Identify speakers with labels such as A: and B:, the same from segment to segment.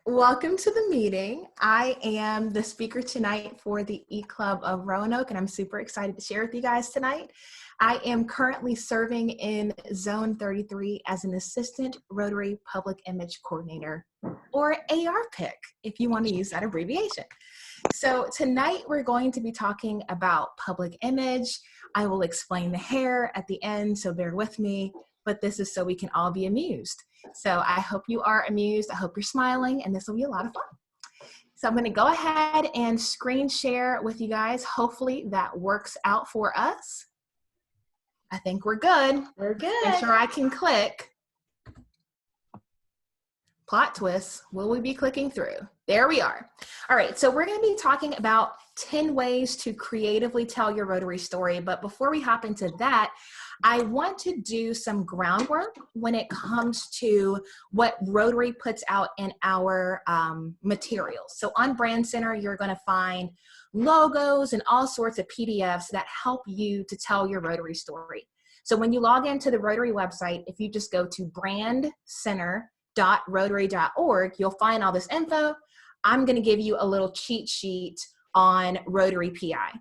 A: Welcome to the meeting. I am the speaker tonight for the E-Club of Roanoke, and I'm super excited to share with you guys tonight. I am currently serving in Zone 33 as an Assistant Rotary Public Image Coordinator, or ARPIC, if you want to use that abbreviation. So tonight we're going to be talking about public image. I will explain the hair at the end, so bear with me, but this is so we can all be amused. So I hope you are amused. I hope you're smiling, and this will be a lot of fun. So I'm going to go ahead and screen share with you guys. Hopefully that works out for us. I think we're good.
B: We're good.
A: Make sure I can click. Plot twist, will we be clicking through? There we are. All right, so we're going to be talking about 10 ways to creatively tell your Rotary story. But before we hop into that, I want to do some groundwork when it comes to what Rotary puts out in our materials. So on Brand Center, you're going to find logos and all sorts of PDFs that help you to tell your Rotary story. So when you log into the Rotary website, if you just go to brandcenter.rotary.org, you'll find all this info. I'm going to give you a little cheat sheet on Rotary PI.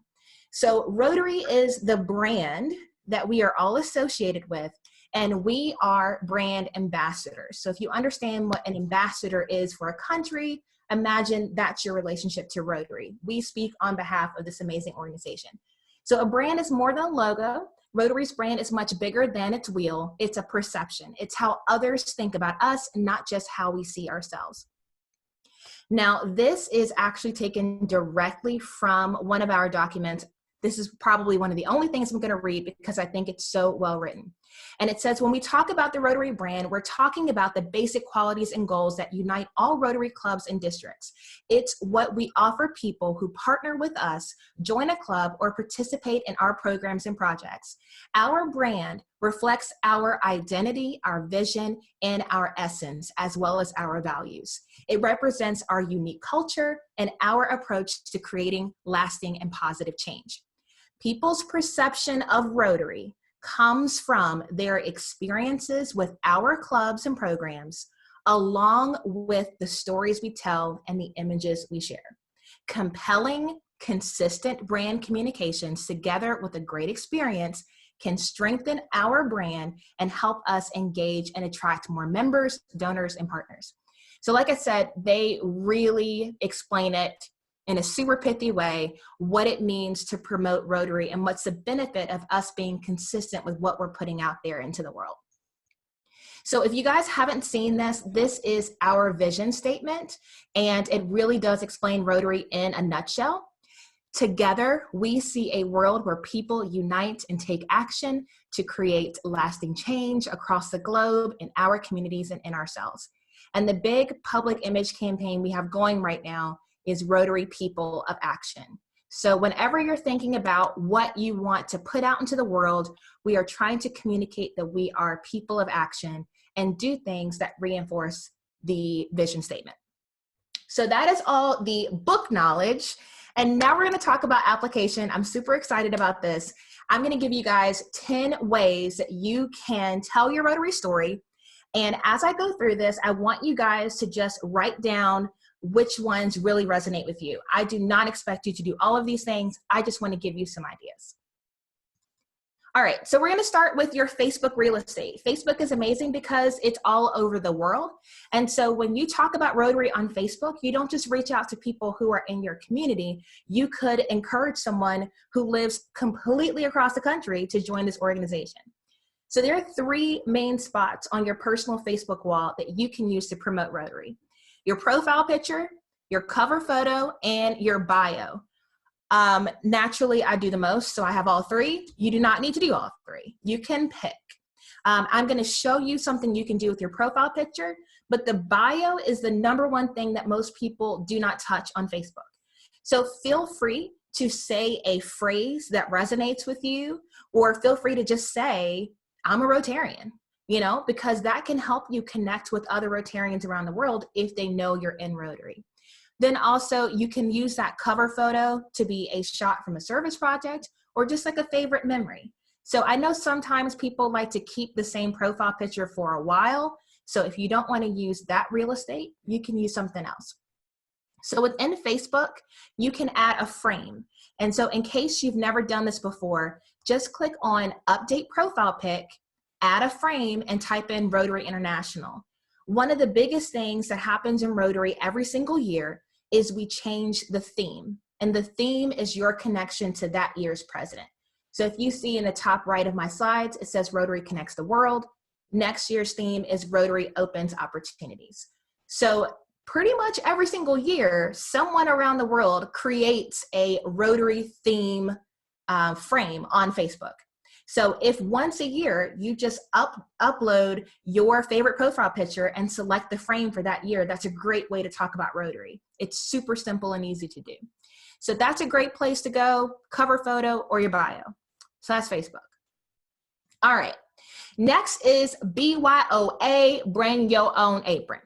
A: So Rotary is the brand that we are all associated with, and we are brand ambassadors. So if you understand what an ambassador is for a country, imagine that's your relationship to Rotary. We speak on behalf of this amazing organization. So a brand is more than a logo. Rotary's brand is much bigger than its wheel. It's a perception. It's how others think about us, not just how we see ourselves. Now, this is actually taken directly from one of our documents. This is probably one of the only things I'm going to read because I think it's so well written. And it says, when we talk about the Rotary brand, we're talking about the basic qualities and goals that unite all Rotary clubs and districts. It's what we offer people who partner with us, join a club, or participate in our programs and projects. Our brand reflects our identity, our vision, and our essence, as well as our values. It represents our unique culture and our approach to creating lasting and positive change. People's perception of Rotary comes from their experiences with our clubs and programs, along with the stories we tell and the images we share. Compelling, consistent brand communications together with a great experience can strengthen our brand and help us engage and attract more members, donors, and partners. So like I said, they really explain it in a super pithy way, what it means to promote Rotary and what's the benefit of us being consistent with what we're putting out there into the world. So if you guys haven't seen this, this is our vision statement, and it really does explain Rotary in a nutshell. Together, we see a world where people unite and take action to create lasting change across the globe, in our communities, and in ourselves. And the big public image campaign we have going right now is Rotary People of Action. So whenever you're thinking about what you want to put out into the world, we are trying to communicate that we are people of action and do things that reinforce the vision statement. So that is all the book knowledge. And now we're going to talk about application. I'm super excited about this. I'm going to give you guys 10 ways that you can tell your Rotary story. And as I go through this, I want you guys to just write down which ones really resonate with you. I do not expect you to do all of these things. I just want to give you some ideas. All right, so we're going to start with your Facebook real estate. Facebook is amazing because it's all over the world. And so when you talk about Rotary on Facebook, you don't just reach out to people who are in your community. You could encourage someone who lives completely across the country to join this organization. So there are 3 main spots on your personal Facebook wall that you can use to promote Rotary: your profile picture, your cover photo, and your bio. Naturally, I do the most, so I have all 3. You do not need to do all 3. You can pick. I'm going to show you something you can do with your profile picture, but the bio is the #1 thing that most people do not touch on Facebook. So feel free to say a phrase that resonates with you, or feel free to just say, I'm a Rotarian. You know, because that can help you connect with other Rotarians around the world if they know you're in Rotary. Then also you can use that cover photo to be a shot from a service project or just like a favorite memory. So I know sometimes people like to keep the same profile picture for a while. So if you don't want to use that real estate, you can use something else. So within Facebook, you can add a frame. And so in case you've never done this before, just click on Update Profile Pic, add a frame, and type in Rotary International. One of the biggest things that happens in Rotary every single year is we change the theme. And the theme is your connection to that year's president. So if you see in the top right of my slides, it says Rotary Connects the World. Next year's theme is Rotary Opens Opportunities. So pretty much every single year, someone around the world creates a Rotary theme frame on Facebook. So if once a year you just upload your favorite profile picture and select the frame for that year, that's a great way to talk about Rotary. It's super simple and easy to do. So that's a great place to go, cover photo or your bio. So that's Facebook. All right, next is BYOA, Bring Your Own Apron.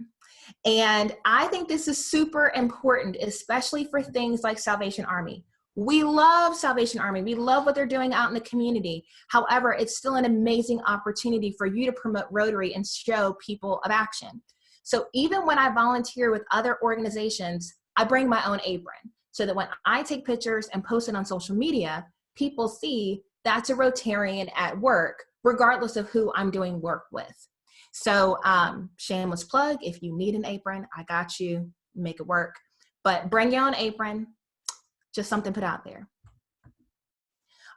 A: And I think this is super important, especially for things like Salvation Army. We love Salvation Army. We love what they're doing out in the community. However, it's still an amazing opportunity for you to promote Rotary and show people of action. So even when I volunteer with other organizations, I bring my own apron so that when I take pictures and post it on social media, people see that's a Rotarian at work, regardless of who I'm doing work with. So shameless plug, if you need an apron, I got you, make it work. But bring your own apron, just something put out there.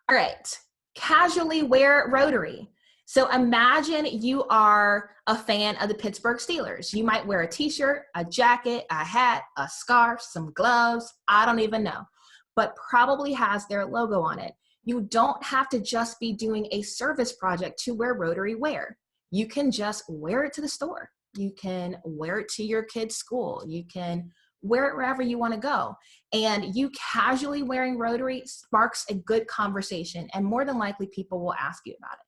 A: All right, casually wear Rotary. So imagine you are a fan of the Pittsburgh Steelers. You might wear a t-shirt, a jacket, a hat, a scarf, some gloves, I don't even know, but probably has their logo on it. You don't have to just be doing a service project to wear Rotary wear. You can just wear it to the store. You can wear it to your kid's school. You can wear it wherever you want to go. And you casually wearing Rotary sparks a good conversation, and more than likely people will ask you about it.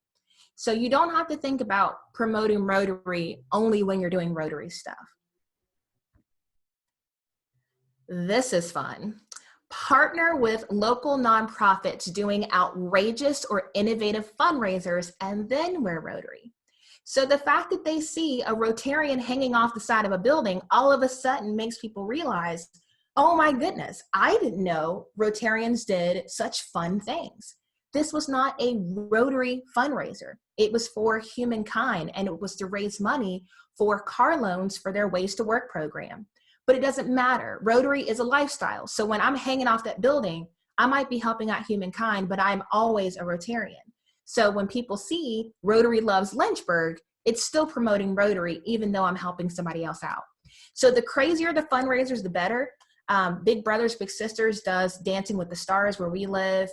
A: So you don't have to think about promoting Rotary only when you're doing Rotary stuff. This is fun. Partner with local nonprofits doing outrageous or innovative fundraisers and then wear Rotary. So the fact that they see a Rotarian hanging off the side of a building all of a sudden makes people realize, oh my goodness, I didn't know Rotarians did such fun things. This was not a Rotary fundraiser. It was for humankind, and it was to raise money for car loans for their Ways to Work program. But it doesn't matter. Rotary is a lifestyle. So when I'm hanging off that building, I might be helping out humankind, but I'm always a Rotarian. So when people see Rotary loves Lynchburg, it's still promoting Rotary, even though I'm helping somebody else out. So the crazier the fundraisers, the better. Big Brothers Big Sisters does Dancing with the Stars where we live.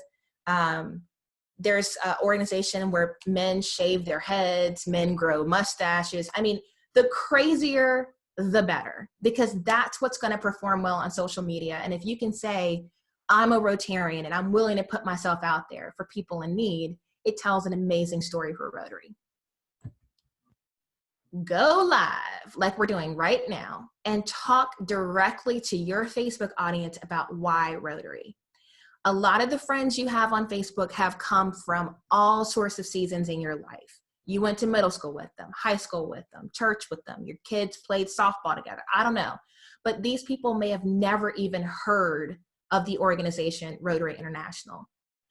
A: There's an organization where men shave their heads, men grow mustaches. I mean, the crazier, the better, because that's what's going to perform well on social media. And if you can say, I'm a Rotarian and I'm willing to put myself out there for people in need, it tells an amazing story for Rotary. Go live like we're doing right now and talk directly to your Facebook audience about why Rotary. A lot of the friends you have on Facebook have come from all sorts of seasons in your life. You went to middle school with them, high school with them, church with them, your kids played softball together. I don't know. But these people may have never even heard of the organization Rotary International.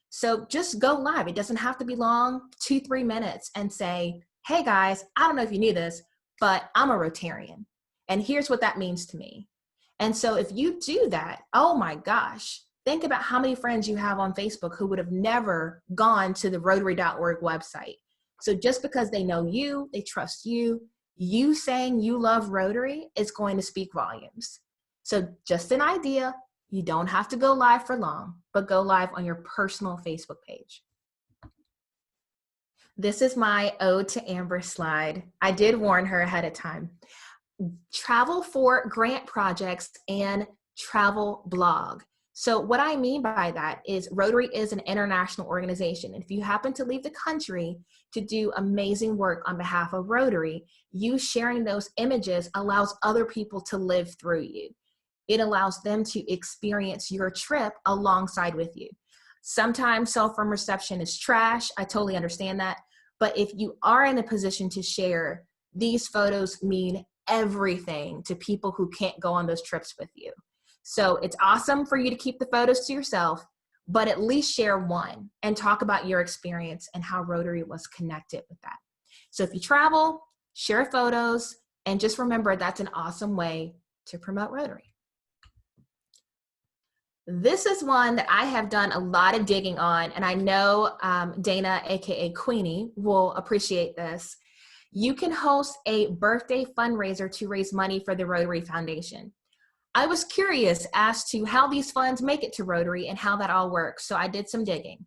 A: So just go live. It doesn't have to be long, 2-3 minutes, and say, hey guys, I don't know if you knew this, but I'm a Rotarian. And here's what that means to me. And so if you do that, oh my gosh, think about how many friends you have on Facebook who would have never gone to the Rotary.org website. So just because they know you, they trust you, you saying you love Rotary is going to speak volumes. So just an idea. You don't have to go live for long, but go live on your personal Facebook page. This is my Ode to Amber slide. I did warn her ahead of time. Travel for grant projects and travel blog. So what I mean by that is Rotary is an international organization. And if you happen to leave the country to do amazing work on behalf of Rotary, you sharing those images allows other people to live through you. It allows them to experience your trip alongside with you. Sometimes cell phone reception is trash. I totally understand that. But if you are in a position to share these photos mean everything to people who can't go on those trips with you. So it's awesome for you to keep the photos to yourself, but at least share one and talk about your experience and how Rotary was connected with that. So if you travel, share photos, and just remember that's an awesome way to promote Rotary. This is one that I have done a lot of digging on, and I know Dana, aka Queenie, will appreciate this. You can host a birthday fundraiser to raise money for the Rotary Foundation. I was curious as to how these funds make it to Rotary and how that all works, so I did some digging.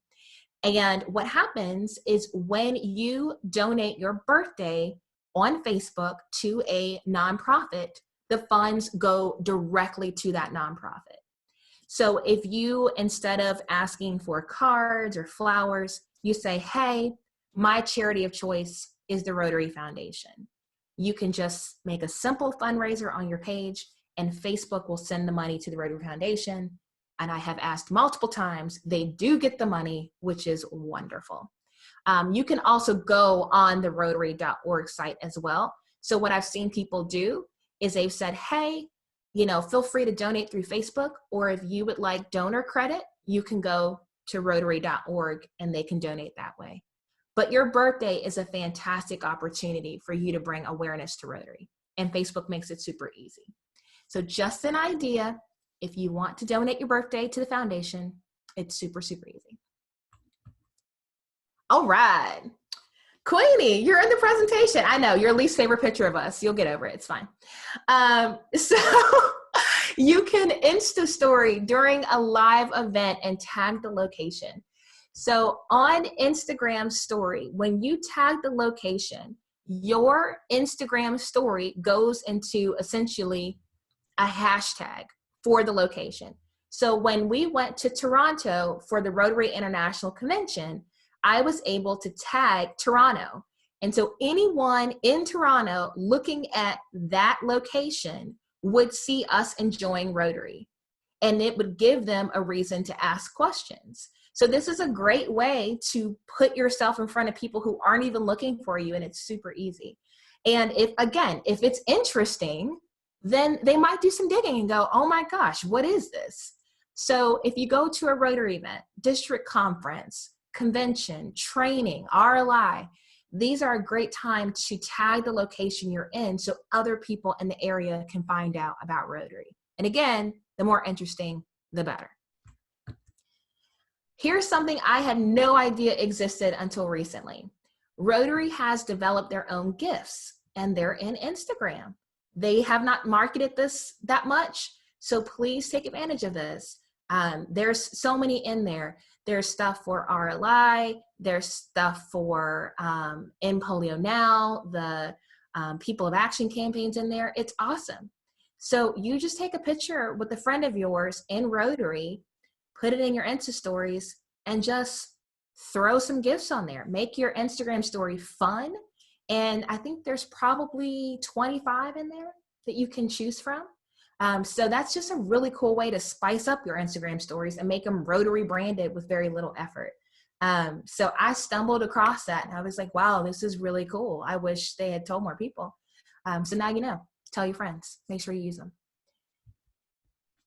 A: And what happens is when you donate your birthday on Facebook to a nonprofit, the funds go directly to that nonprofit. So if you, instead of asking for cards or flowers, you say, hey, my charity of choice is the Rotary Foundation. You can just make a simple fundraiser on your page and Facebook will send the money to the Rotary Foundation. And I have asked multiple times, they do get the money, which is wonderful. You can also go on the Rotary.org site as well. So what I've seen people do is they've said, hey, feel free to donate through Facebook, or if you would like donor credit, you can go to Rotary.org and they can donate that way. But your birthday is a fantastic opportunity for you to bring awareness to Rotary, and Facebook makes it super easy. So just an idea, if you want to donate your birthday to the foundation, it's super, super easy. All right. Queenie, you're in the presentation. I know, your least favorite picture of us. You'll get over it. It's fine. So you can Insta story during a live event and tag the location. So on Instagram story, when you tag the location, your Instagram story goes into essentially a hashtag for the location. So when we went to Toronto for the Rotary International Convention, I was able to tag Toronto. And so anyone in Toronto looking at that location would see us enjoying Rotary, and it would give them a reason to ask questions. So this is a great way to put yourself in front of people who aren't even looking for you, and it's super easy. And if it's interesting, then they might do some digging and go, oh my gosh, what is this? So if you go to a Rotary event, district conference, convention, training, RLI, these are a great time to tag the location you're in so other people in the area can find out about Rotary. And again, the more interesting, the better. Here's something I had no idea existed until recently. Rotary has developed their own gifts, and they're in Instagram. They have not marketed this that much, so please take advantage of this. There's so many in there. There's stuff for RLI, there's stuff for End Polio Now, the People of Action campaigns in there. It's awesome. So you just take a picture with a friend of yours in Rotary, put it in your Insta stories, and just throw some gifts on there. Make your Instagram story fun. And I think there's probably 25 in there that you can choose from. So that's just a really cool way to spice up your Instagram stories and make them Rotary branded with very little effort. So I stumbled across that and I was like, wow, this is really cool. I wish they had told more people. So now you know, tell your friends, make sure you use them.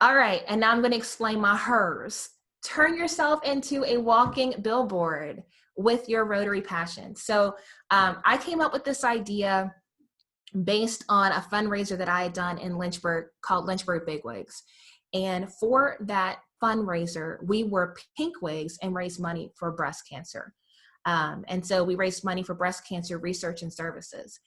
A: All right, and now I'm gonna explain my hers. Turn yourself into a walking billboard with your Rotary passion. So I came up with this idea based on a fundraiser that I had done in Lynchburg called Lynchburg Bigwigs. And for that fundraiser, we wore pink wigs and raised money for breast cancer. And so we raised money for breast cancer research and services.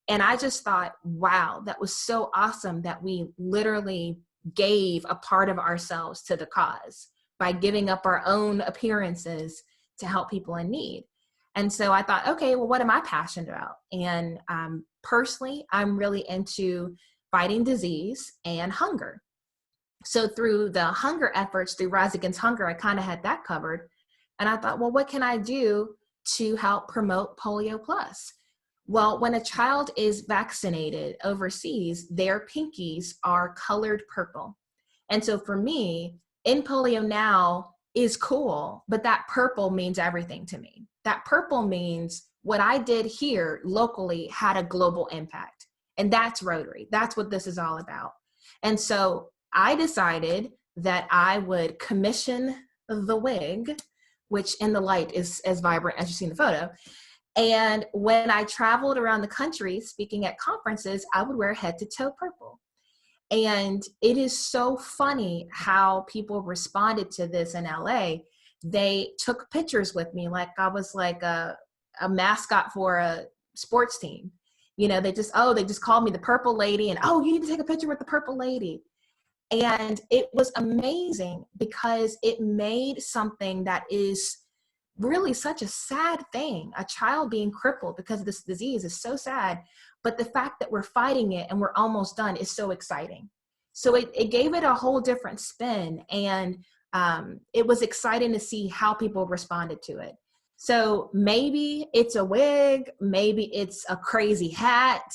A: And I just thought, wow, that was so awesome that we literally gave a part of ourselves to the cause by giving up our own appearances to help people in need. And so I thought, okay, well, what am I passionate about? And personally, I'm really into fighting disease and hunger. So through the hunger efforts, through Rise Against Hunger, I kind of had that covered. And I thought, well, what can I do to help promote Polio Plus? Well, when a child is vaccinated overseas, their pinkies are colored purple. And so for me, End Polio Now is cool, but that purple means everything to me. That purple means what I did here locally had a global impact. And that's Rotary. That's what this is all about. And so I decided that I would commission the wig, which in the light is as vibrant as you see in the photo. And when I traveled around the country speaking at conferences, I would wear head to toe purple. And it is so funny how people responded to this in LA. They took pictures with me like I was like a mascot for a sports team. You know, they just called me the purple lady, and oh, you need to take a picture with the purple lady. And it was amazing because it made something that is really such a sad thing, a child being crippled because of this disease, is so sad. But the fact that we're fighting it and we're almost done is so exciting. So it gave it a whole different spin. And it was exciting to see how people responded to it. So maybe it's a wig, maybe it's a crazy hat,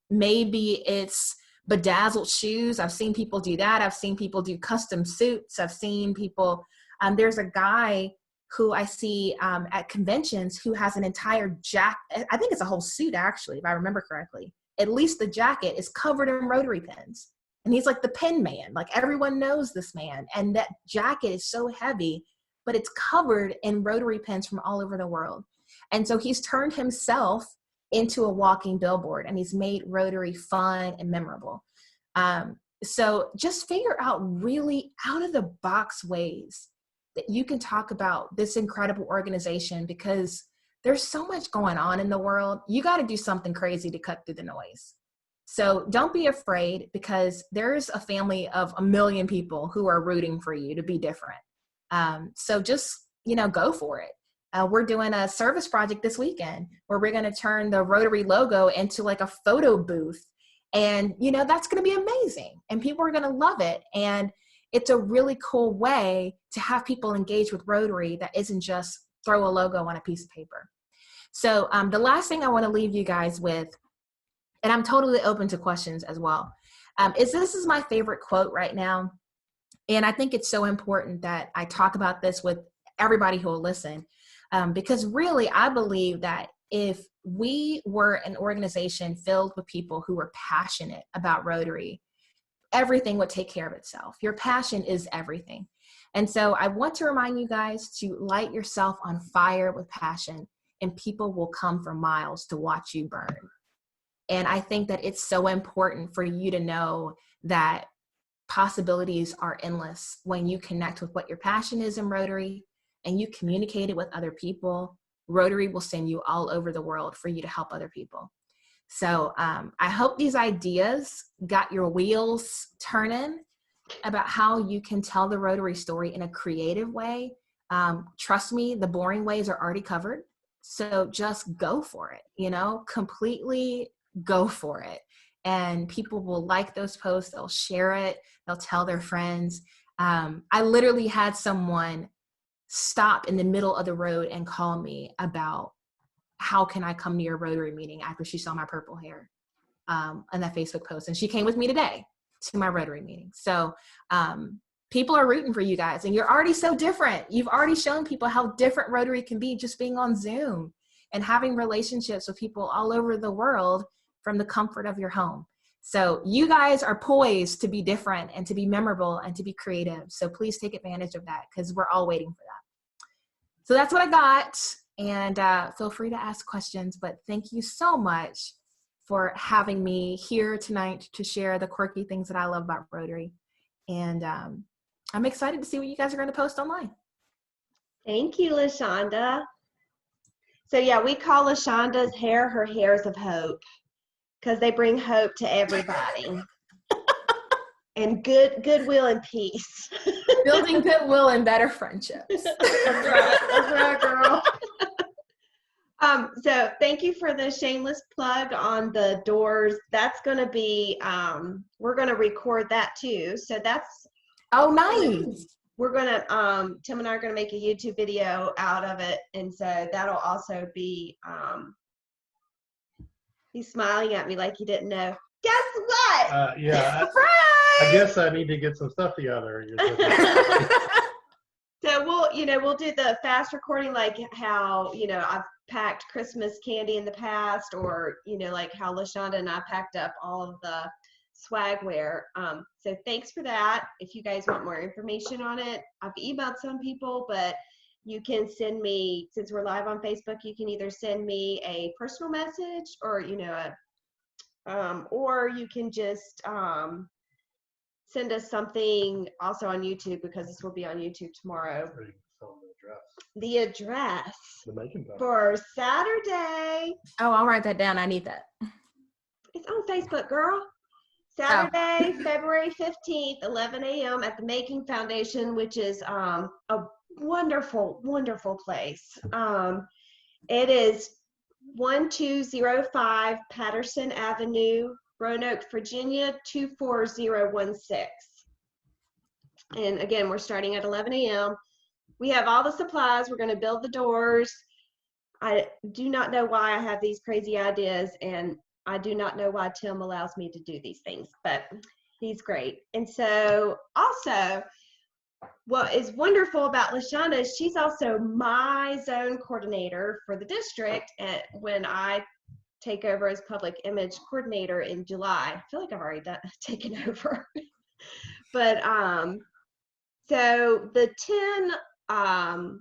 A: maybe it's bedazzled shoes. I've seen people do that. I've seen people do custom suits. I've seen people, there's a guy who I see at conventions who has an entire jacket. I think it's a whole suit, actually, if I remember correctly. At least the jacket is covered in Rotary pins. And he's like the pin man. Like everyone knows this man. And that jacket is so heavy, but it's covered in Rotary pins from all over the world. And so he's turned himself into a walking billboard, and he's made Rotary fun and memorable. So just figure out really out of the box ways that you can talk about this incredible organization, because there's so much going on in the world. You got to do something crazy to cut through the noise. So don't be afraid, because there's a family of 1 million people who are rooting for you to be different. So just, go for it. We're doing a service project this weekend where we're going to turn the Rotary logo into like a photo booth. And, that's going to be amazing. And people are going to love it. And it's a really cool way to have people engage with Rotary that isn't just throw a logo on a piece of paper. So the last thing I want to leave you guys with, and I'm totally open to questions as well, is this is my favorite quote right now. And I think it's so important that I talk about this with everybody who will listen, because really I believe that if we were an organization filled with people who were passionate about Rotary, everything would take care of itself. Your passion is everything. And so I want to remind you guys to light yourself on fire with passion, and people will come for miles to watch you burn. And I think that it's so important for you to know that possibilities are endless when you connect with what your passion is in Rotary and you communicate it with other people. Rotary will send you all over the world for you to help other people. So I hope these ideas got your wheels turning about how you can tell the Rotary story in a creative way. Trust me, the boring ways are already covered. So just go for it, completely go for it. And people will like those posts. They'll share it. They'll tell their friends. I literally had someone stop in the middle of the road and call me about how can I come to your Rotary meeting after she saw my purple hair on that Facebook post. And she came with me today to my Rotary meeting. So people are rooting for you guys, and you're already so different. You've already shown people how different Rotary can be just being on Zoom and having relationships with people all over the world from the comfort of your home. So you guys are poised to be different and to be memorable and to be creative. So please take advantage of that, because we're all waiting for that. So that's what I got. And feel free to ask questions, but thank you so much for having me here tonight to share the quirky things that I love about Rotary. And I'm excited to see what you guys are going to post online.
B: Thank you, LaShonda. So yeah, we call LaShonda's hair her hairs of hope, because they bring hope to everybody. And goodwill and peace.
A: Building goodwill and better friendships.
B: That's right, girl. So thank you for the shameless plug on the doors. That's going to be, we're going to record that too. So that's.
A: Oh, nice.
B: We're going to, Tim and I are going to make a YouTube video out of it. And so that'll also be, he's smiling at me like he didn't know. Guess what?
C: Yeah. I guess I need to get some stuff together.
B: So we'll do the fast recording, like how, I've packed Christmas candy in the past, or, you know, like how LaShonda and I packed up all of the swagware. So thanks for that. If you guys want more information on it, I've emailed some people, but you can send me, since we're live on Facebook, you can either send me a personal message, or, you know, or you can just send us something also on YouTube, because this will be on YouTube tomorrow.
C: Or you can tell them the address.
B: The address
C: The making time.
B: for Saturday.
A: Oh, I'll write that down. I need that.
B: It's on Facebook, girl. Saturday, February 15th, 11 a.m. at the Making Foundation, which is a wonderful, wonderful place. It is 1205 Patterson Avenue, Roanoke, Virginia, 24016. And again, we're starting at 11 a.m. We have all the supplies. We're going to build the doors. I do not know why I have these crazy ideas, and I do not know why Tim allows me to do these things, but he's great. And so also, what is wonderful about LaShonda is she's also my zone coordinator for the district, and when I take over as public image coordinator in July. I feel like I've already taken over. But so the 10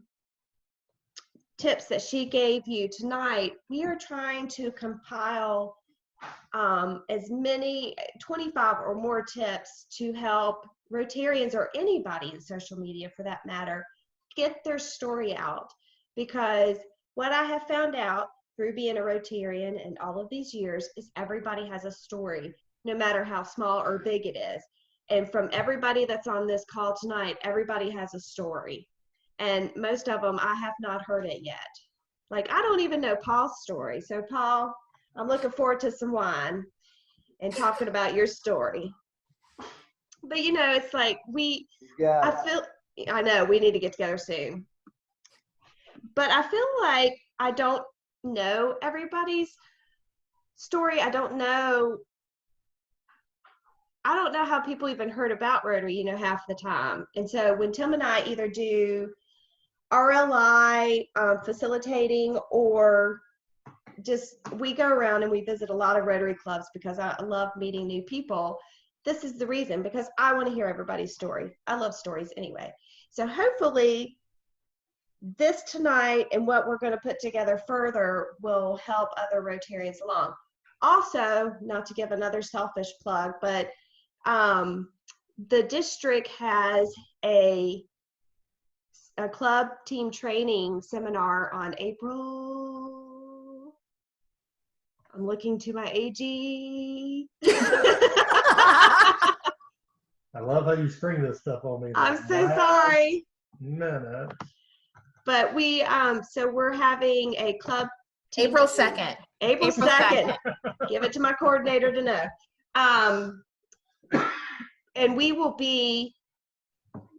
B: tips that she gave you tonight, we are trying to compile as many 25 or more tips to help Rotarians, or anybody in social media for that matter, get their story out. Because what I have found out through being a Rotarian in all of these years is everybody has a story, no matter how small or big it is. And from everybody that's on this call tonight, everybody has a story. And most of them, I have not heard it yet. Like, I don't even know Paul's story. So Paul, I'm looking forward to some wine and talking about your story. But you know, it's like I know we need to get together soon. But I feel like I don't know everybody's story. I don't know how people even heard about Rotary, you know, half the time. And so when Tim and I either do RLI facilitating, or just we go around and we visit a lot of Rotary clubs, because I love meeting new people. This is the reason, because I want to hear everybody's story. I love stories anyway. So hopefully this tonight and what we're going to put together further will help other Rotarians along. Also, not to give another selfish plug, but the district has a club team training seminar on April. I'm looking to my AG.
C: I love how you spring this stuff on me.
B: I'm so sorry.
C: No.
B: But we, so we're having a club team.
A: April 2nd.
B: April 2nd. Give it to my coordinator to know. And we will be,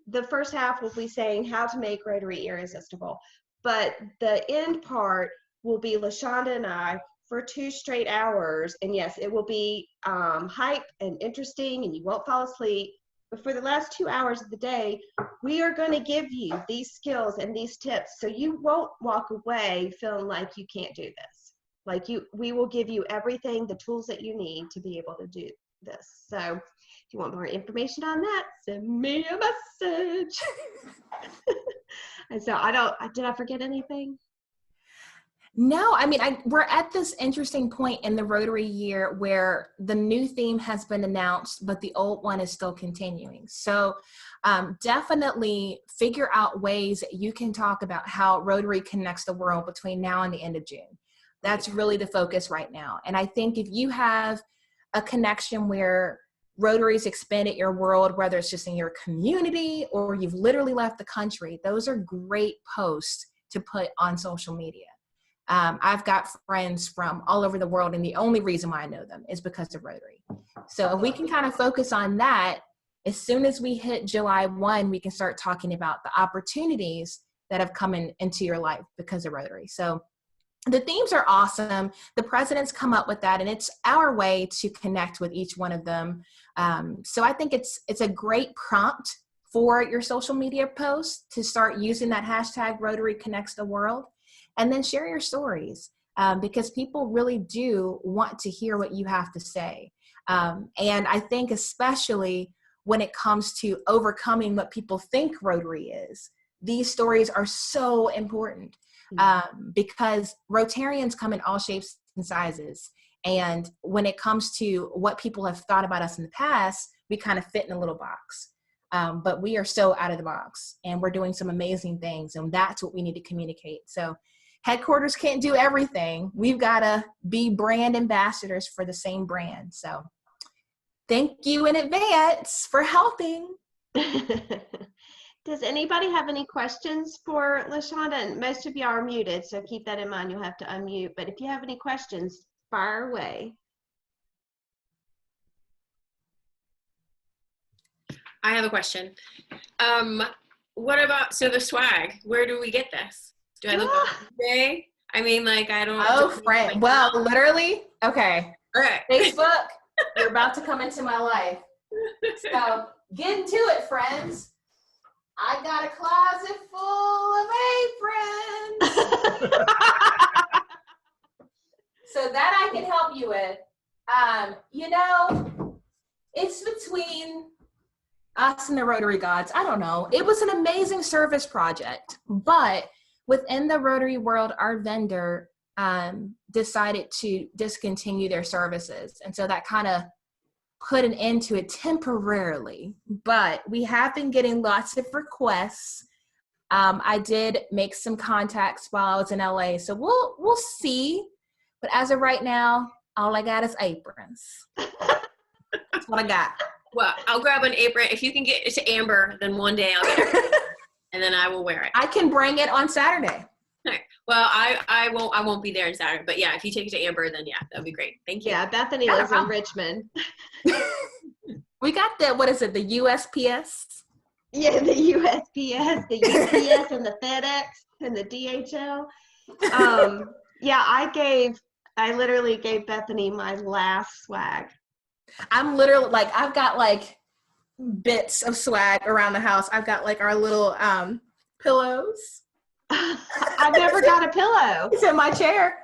B: the first half will be saying how to make Rotary irresistible. But the end part will be LaShonda and I for 2 straight hours. And yes, it will be hype and interesting, and you won't fall asleep. But for the last 2 hours of the day, we are going to give you these skills and these tips, so you won't walk away feeling like you can't do this. Like we will give you everything, the tools that you need to be able to do this. So if you want more information on that, send me a message. And so did I forget anything?
A: No, I mean, we're at this interesting point in the Rotary year where the new theme has been announced, but the old one is still continuing. So definitely figure out ways that you can talk about how Rotary connects the world between now and the end of June. That's really the focus right now. And I think if you have a connection where Rotary's expanded your world, whether it's just in your community or you've literally left the country, those are great posts to put on social media. I've got friends from all over the world, and the only reason why I know them is because of Rotary. So if we can kind of focus on that, as soon as we hit July 1, we can start talking about the opportunities that have come into your life because of Rotary. So the themes are awesome. The presidents come up with that, and it's our way to connect with each one of them. So I think it's a great prompt for your social media posts to start using that hashtag Rotary Connects the World. and then share your stories, because people really do want to hear what you have to say. And I think especially when it comes to overcoming what people think Rotary is, these stories are so important, because Rotarians come in all shapes and sizes. And when it comes to what people have thought about us in the past, we kind of fit in a little box. But we are so out of the box, and we're doing some amazing things, and that's what we need to communicate. So headquarters can't do everything. We've got to be brand ambassadors for the same brand. So thank you in advance for helping.
B: Does anybody have any questions for LaShonda? And most of you are muted, so keep that in mind. You'll have to unmute. But if you have any questions, fire away.
D: I have a question. What about, so the swag, where do we get this? Do I look on eBay? I mean, like, I don't.
A: Oh, friend. Well, literally, okay.
D: All right.
A: Facebook, you're about to come into my life. So get into it, friends. I got a closet full of aprons. So that I can help you with. You know, it's between us and the Rotary gods. I don't know. It was an amazing service project, but within the Rotary world, our vendor decided to discontinue their services. And so that kind of put an end to it temporarily, but we have been getting lots of requests. I did make some contacts while I was in LA, so we'll see. But as of right now, all I got is aprons. That's what I got.
D: Well, I'll grab an apron. If you can get it to Amber, then one day I'll get it, and then I will wear it.
A: I can bring it on Saturday.
D: All right. Well, I won't be there on Saturday, but yeah, if you take it to Amber, then yeah, that'd be great. Thank you.
B: Yeah, Bethany lives in Richmond.
A: We got the, what is it, the USPS?
B: Yeah, the USPS, the UPS, and the FedEx, and the DHL. Yeah, I literally gave Bethany my last swag.
A: I'm literally like, I've got like bits of swag around the house. I've got like our little pillows.
B: I've never got a pillow.
A: It's in my chair.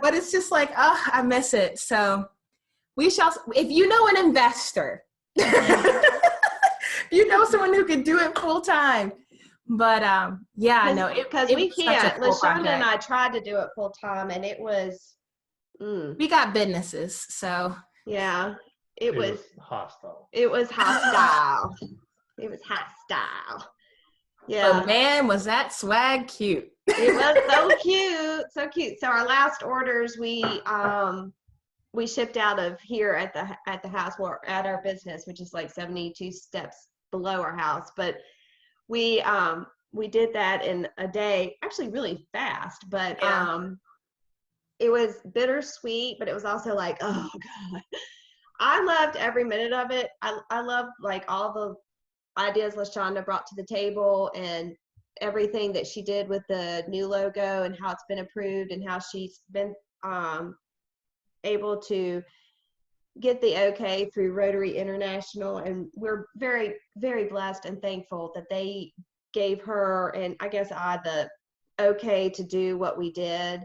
A: But it's just like, oh, I miss it. So we shall, if you know an investor, you know someone who could do it full time. But yeah, no,
B: because we can't. LaShonda and I tried to do it full time, and it was.
A: We got businesses, so
B: yeah, it was
C: hostile.
B: It was hostile. It was hostile. Yeah.
A: But man, was that swag cute.
B: It was so cute, so cute. So our last orders, we shipped out of here at the house, or at our business, which is like 72 steps below our house. But we did that in a day, actually really fast. But it was bittersweet, but it was also like, oh God, I loved every minute of it. I loved like all the ideas LaShonda brought to the table, and everything that she did with the new logo, and how it's been approved, and how she's been able to get the okay through Rotary International. And we're very, very blessed and thankful that they gave her, and I guess I, the okay to do what we did.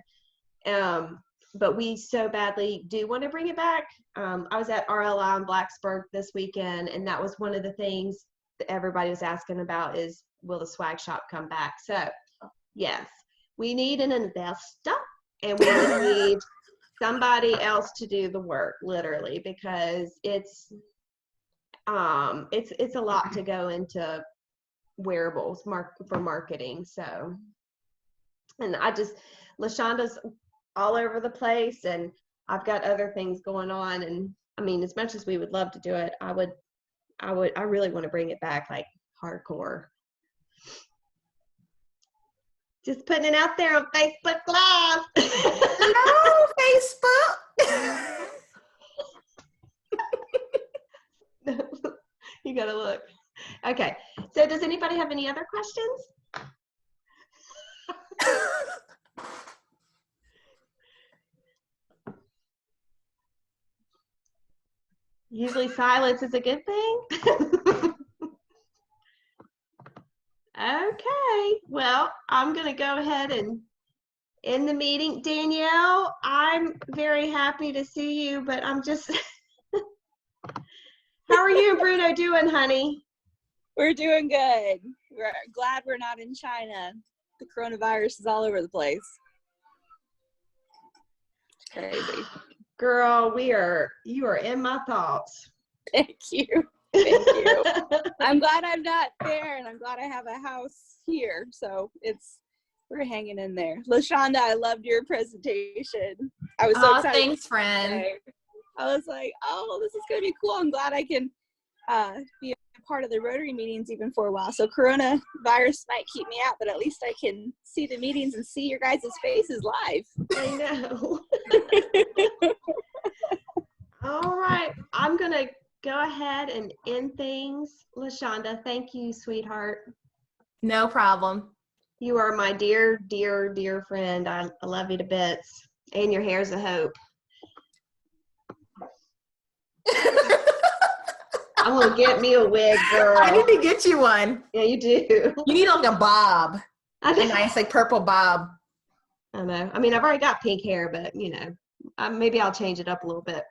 B: But we so badly do want to bring it back. I was at RLI in Blacksburg this weekend, and that was one of the things that everybody was asking about is, will the swag shop come back? So yes, we need an investor, and we need somebody else to do the work, literally, because it's a lot to go into wearables for marketing. So, and LaShonda's all over the place, and I've got other things going on. And I mean, as much as we would love to do it, I really want to bring it back like hardcore. Just putting it out there on Facebook Live.
A: Hello, Facebook.
B: You gotta look. Okay, so does anybody have any other questions? Usually silence is a good thing. Okay. Well, I'm going to go ahead and end the meeting. Danielle, I'm very happy to see you, but I'm just, how are you and Bruno doing, honey?
E: We're doing good. We're glad we're not in China. The coronavirus is all over the place. It's crazy.
B: Girl, you are in my thoughts.
E: Thank you. Thank you. I'm glad I'm not there, and I'm glad I have a house here. So we're hanging in there. LaShonda, I loved your presentation. I was so excited.
A: Thanks, friend.
E: I was like, oh, this is going to be cool. I'm glad I can be a part of the Rotary meetings even for a while. So coronavirus might keep me out, but at least I can see the meetings and see your guys' faces live.
B: I know. All right. I'm going to go ahead and end things. LaShonda, thank you, sweetheart.
A: No problem.
B: You are my dear, dear, dear friend. I love you to bits. And your hair's a hope. I'm going to get me a wig, girl.
A: I need to get you one.
B: Yeah, you do.
A: You need like a bob.
B: I
A: A nice like purple bob.
B: know. I mean, I've already got pink hair, but maybe I'll change it up a little bit.